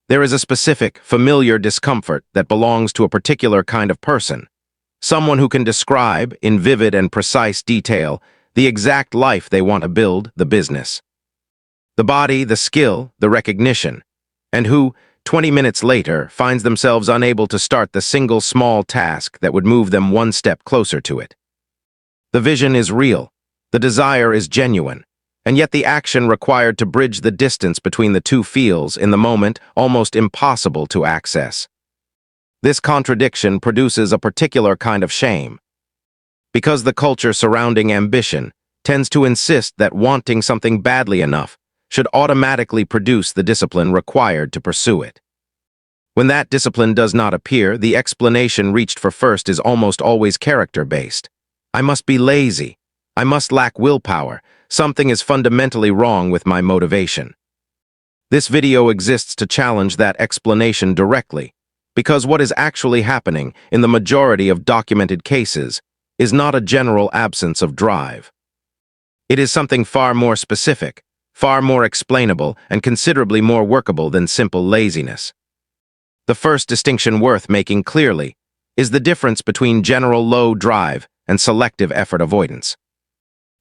There is a specific, familiar discomfort that belongs to a particular kind of person, someone who can describe, in vivid and precise detail, the exact life they want to build, the business. The body, the skill, the recognition, and who, 20 minutes later, finds themselves unable to start the single small task that would move them one step closer to it. The vision is real, the desire is genuine, and yet the action required to bridge the distance between the two feels in the moment almost impossible to access. This contradiction produces a particular kind of shame, because the culture surrounding ambition tends to insist that wanting something badly enough should automatically produce the discipline required to pursue it. When that discipline does not appear, the explanation reached for first is almost always character-based. I must be lazy. I must lack willpower. Something is fundamentally wrong with my motivation. This video exists to challenge that explanation directly, because what is actually happening in the majority of documented cases is not a general absence of drive. It is something far more specific, far more explainable, and considerably more workable than simple laziness. The first distinction worth making clearly is the difference between general low drive and selective effort avoidance.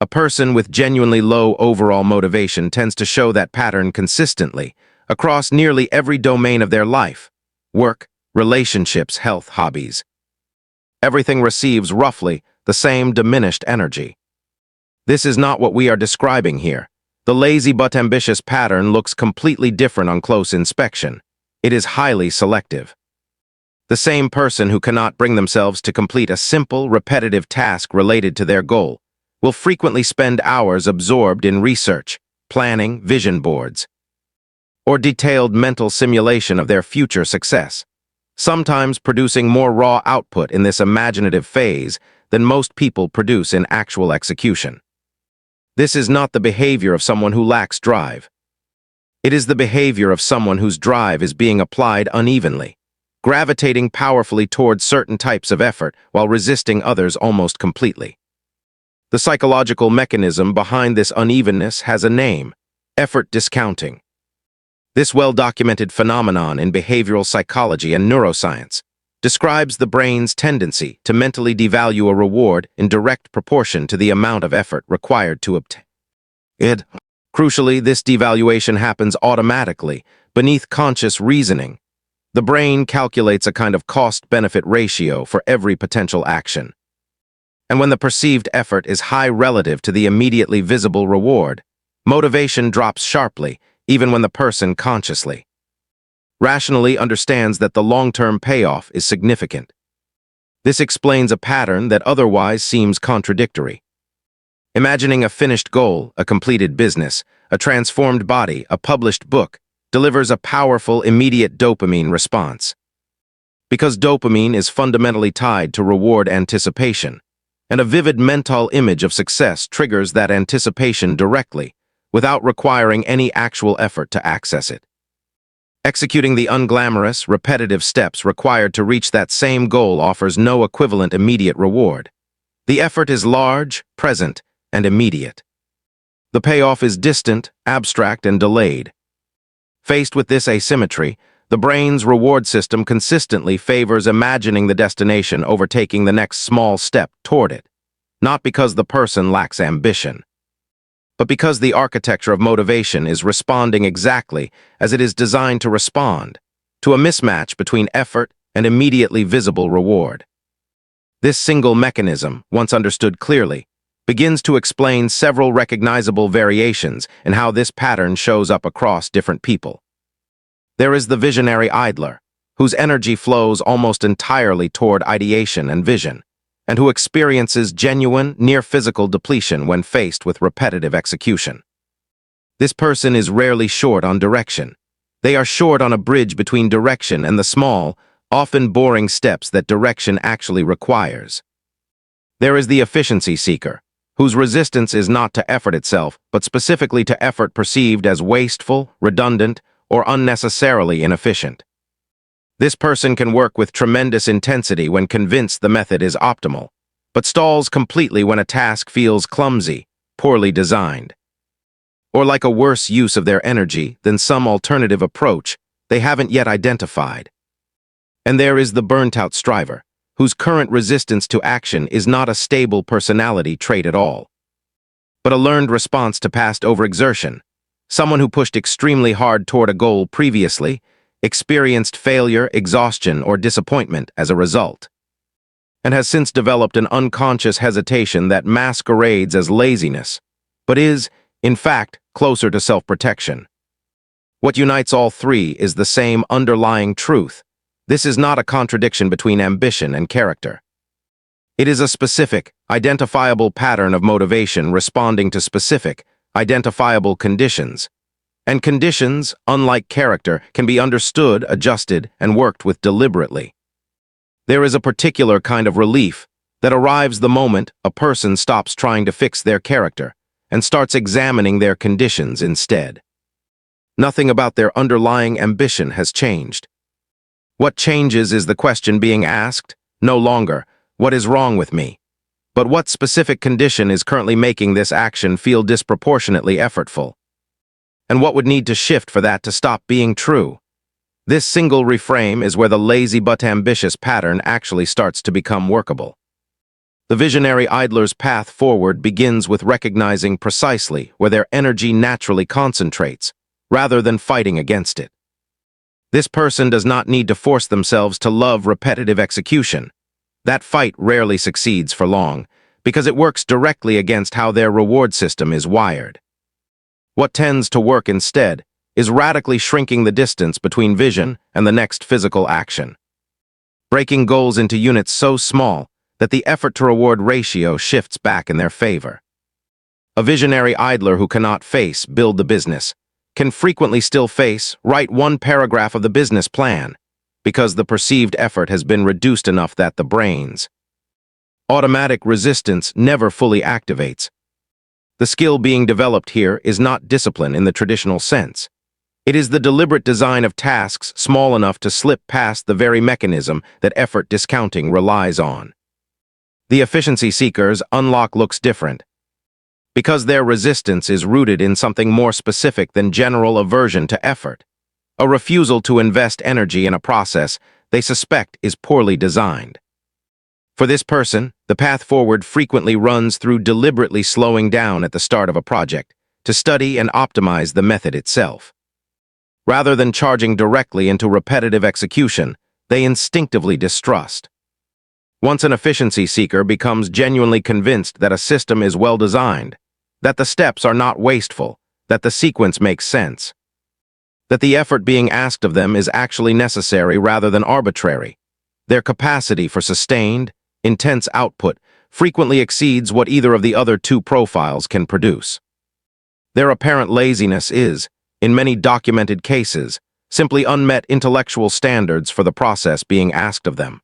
A person with genuinely low overall motivation tends to show that pattern consistently across nearly every domain of their life: work, relationships, health, hobbies. Everything receives roughly the same diminished energy. This is not what we are describing here. The lazy but ambitious pattern looks completely different on close inspection. It is highly selective. The same person who cannot bring themselves to complete a simple, repetitive task related to their goal will frequently spend hours absorbed in research, planning, vision boards, or detailed mental simulation of their future success, sometimes producing more raw output in this imaginative phase than most people produce in actual execution. This is not the behavior of someone who lacks drive. It is the behavior of someone whose drive is being applied unevenly, gravitating powerfully towards certain types of effort while resisting others almost completely. The psychological mechanism behind this unevenness has a name: effort discounting. This well-documented phenomenon in behavioral psychology and neuroscience describes the brain's tendency to mentally devalue a reward in direct proportion to the amount of effort required to obtain it. Crucially, this devaluation happens automatically, beneath conscious reasoning. The brain calculates a kind of cost-benefit ratio for every potential action. And when the perceived effort is high relative to the immediately visible reward, motivation drops sharply, even when the person consciously, rationally understands that the long-term payoff is significant. This explains a pattern that otherwise seems contradictory. Imagining a finished goal, a completed business, a transformed body, a published book, delivers a powerful, immediate dopamine response. Because dopamine is fundamentally tied to reward anticipation, and a vivid mental image of success triggers that anticipation directly, without requiring any actual effort to access it. Executing the unglamorous, repetitive steps required to reach that same goal offers no equivalent immediate reward. The effort is large, present, and immediate. The payoff is distant, abstract, and delayed. Faced with this asymmetry, the brain's reward system consistently favors imagining the destination over taking the next small step toward it, not because the person lacks ambition, but because the architecture of motivation is responding exactly as it is designed to respond, to a mismatch between effort and immediately visible reward. This single mechanism, once understood clearly, begins to explain several recognizable variations in how this pattern shows up across different people. There is the visionary idler, whose energy flows almost entirely toward ideation and vision, and who experiences genuine, near-physical depletion when faced with repetitive execution. This person is rarely short on direction. They are short on a bridge between direction and the small, often boring steps that direction actually requires. There is the efficiency seeker, whose resistance is not to effort itself, but specifically to effort perceived as wasteful, redundant, or unnecessarily inefficient. This person can work with tremendous intensity when convinced the method is optimal, but stalls completely when a task feels clumsy, poorly designed, or like a worse use of their energy than some alternative approach they haven't yet identified. And there is the burnt-out striver, whose current resistance to action is not a stable personality trait at all, but a learned response to past overexertion. Someone who pushed extremely hard toward a goal previously, experienced failure, exhaustion, or disappointment as a result, and has since developed an unconscious hesitation that masquerades as laziness, but is, in fact, closer to self-protection. What unites all three is the same underlying truth. This is not a contradiction between ambition and character. It is a specific, identifiable pattern of motivation responding to specific, identifiable conditions. And conditions, unlike character, can be understood, adjusted, and worked with deliberately. There is a particular kind of relief that arrives the moment a person stops trying to fix their character and starts examining their conditions instead. Nothing about their underlying ambition has changed. What changes is the question being asked, no longer, what is wrong with me? But what specific condition is currently making this action feel disproportionately effortful? And what would need to shift for that to stop being true? This single reframe is where the lazy but ambitious pattern actually starts to become workable. The visionary idler's path forward begins with recognizing precisely where their energy naturally concentrates, rather than fighting against it. This person does not need to force themselves to love repetitive execution. That fight rarely succeeds for long, because it works directly against how their reward system is wired. What tends to work instead is radically shrinking the distance between vision and the next physical action. Breaking goals into units so small that the effort-to-reward ratio shifts back in their favor. A visionary idler who cannot build the business, can frequently still write one paragraph of the business plan, because the perceived effort has been reduced enough that the brain's automatic resistance never fully activates. The skill being developed here is not discipline in the traditional sense. It is the deliberate design of tasks small enough to slip past the very mechanism that effort discounting relies on. The efficiency seekers' unlock looks different, because their resistance is rooted in something more specific than general aversion to effort, a refusal to invest energy in a process they suspect is poorly designed. For this person, the path forward frequently runs through deliberately slowing down at the start of a project to study and optimize the method itself. Rather than charging directly into repetitive execution, they instinctively distrust. Once an efficiency seeker becomes genuinely convinced that a system is well designed, that the steps are not wasteful, that the sequence makes sense, that the effort being asked of them is actually necessary rather than arbitrary, their capacity for sustained, intense output frequently exceeds what either of the other two profiles can produce. Their apparent laziness is, in many documented cases, simply unmet intellectual standards for the process being asked of them.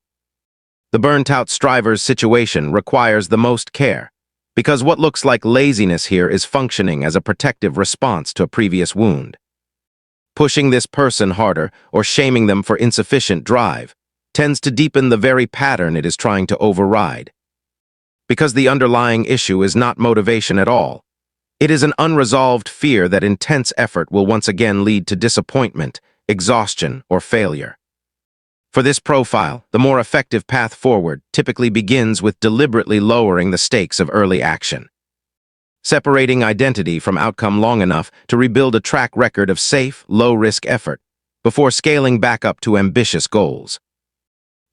The burnt-out striver's situation requires the most care, because what looks like laziness here is functioning as a protective response to a previous wound. Pushing this person harder or shaming them for insufficient drive tends to deepen the very pattern it is trying to override. Because the underlying issue is not motivation at all, it is an unresolved fear that intense effort will once again lead to disappointment, exhaustion, or failure. For this profile, the more effective path forward typically begins with deliberately lowering the stakes of early action, separating identity from outcome long enough to rebuild a track record of safe, low-risk effort before scaling back up to ambitious goals.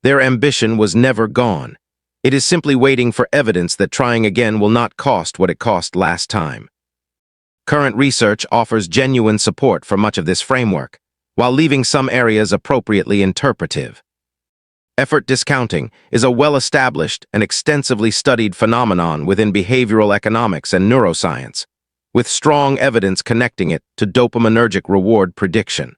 Their ambition was never gone. It is simply waiting for evidence that trying again will not cost what it cost last time. Current research offers genuine support for much of this framework, while leaving some areas appropriately interpretive. Effort discounting is a well-established and extensively studied phenomenon within behavioral economics and neuroscience, with strong evidence connecting it to dopaminergic reward prediction.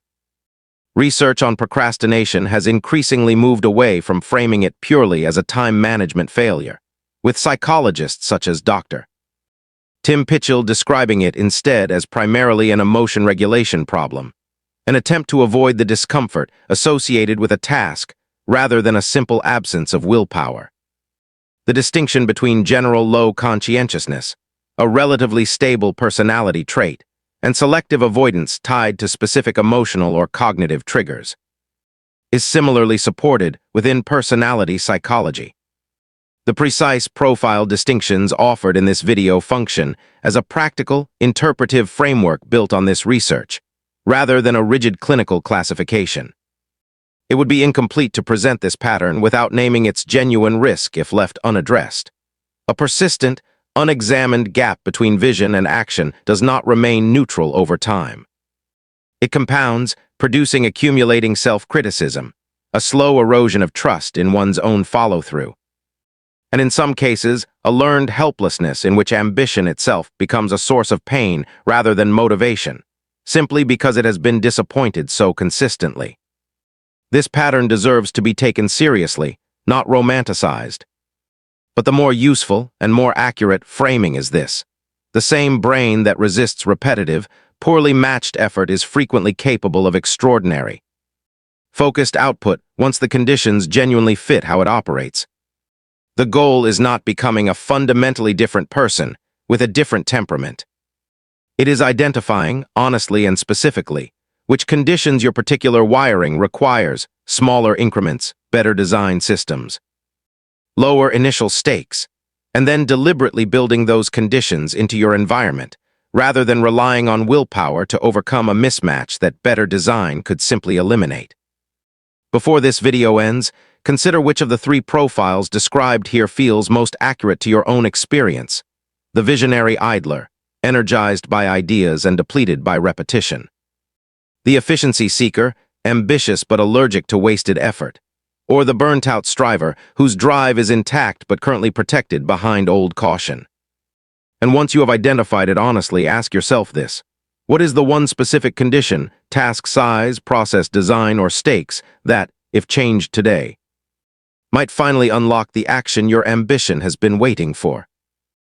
Research on procrastination has increasingly moved away from framing it purely as a time management failure, with psychologists such as Dr. Tim Pitchell describing it instead as primarily an emotion regulation problem, an attempt to avoid the discomfort associated with a task rather than a simple absence of willpower. The distinction between general low conscientiousness, a relatively stable personality trait, and selective avoidance tied to specific emotional or cognitive triggers, is similarly supported within personality psychology. The precise profile distinctions offered in this video function as a practical, interpretive framework built on this research, rather than a rigid clinical classification. It would be incomplete to present this pattern without naming its genuine risk if left unaddressed. A persistent, unexamined gap between vision and action does not remain neutral over time. It compounds, producing accumulating self-criticism, a slow erosion of trust in one's own follow-through, and in some cases, a learned helplessness in which ambition itself becomes a source of pain rather than motivation, simply because it has been disappointed so consistently. This pattern deserves to be taken seriously, not romanticized. But the more useful and more accurate framing is this: the same brain that resists repetitive, poorly matched effort is frequently capable of extraordinary, focused output once the conditions genuinely fit how it operates. The goal is not becoming a fundamentally different person with a different temperament. It is identifying, honestly and specifically, which conditions your particular wiring requires: smaller increments, better design systems, lower initial stakes, and then deliberately building those conditions into your environment, rather than relying on willpower to overcome a mismatch that better design could simply eliminate. Before this video ends, consider which of the three profiles described here feels most accurate to your own experience: the visionary idler, energized by ideas and depleted by repetition; the efficiency seeker, ambitious but allergic to wasted effort; or the burnt-out striver, whose drive is intact but currently protected behind old caution. And once you have identified it honestly, ask yourself this: what is the one specific condition, task size, process design, or stakes that, if changed today, might finally unlock the action your ambition has been waiting for?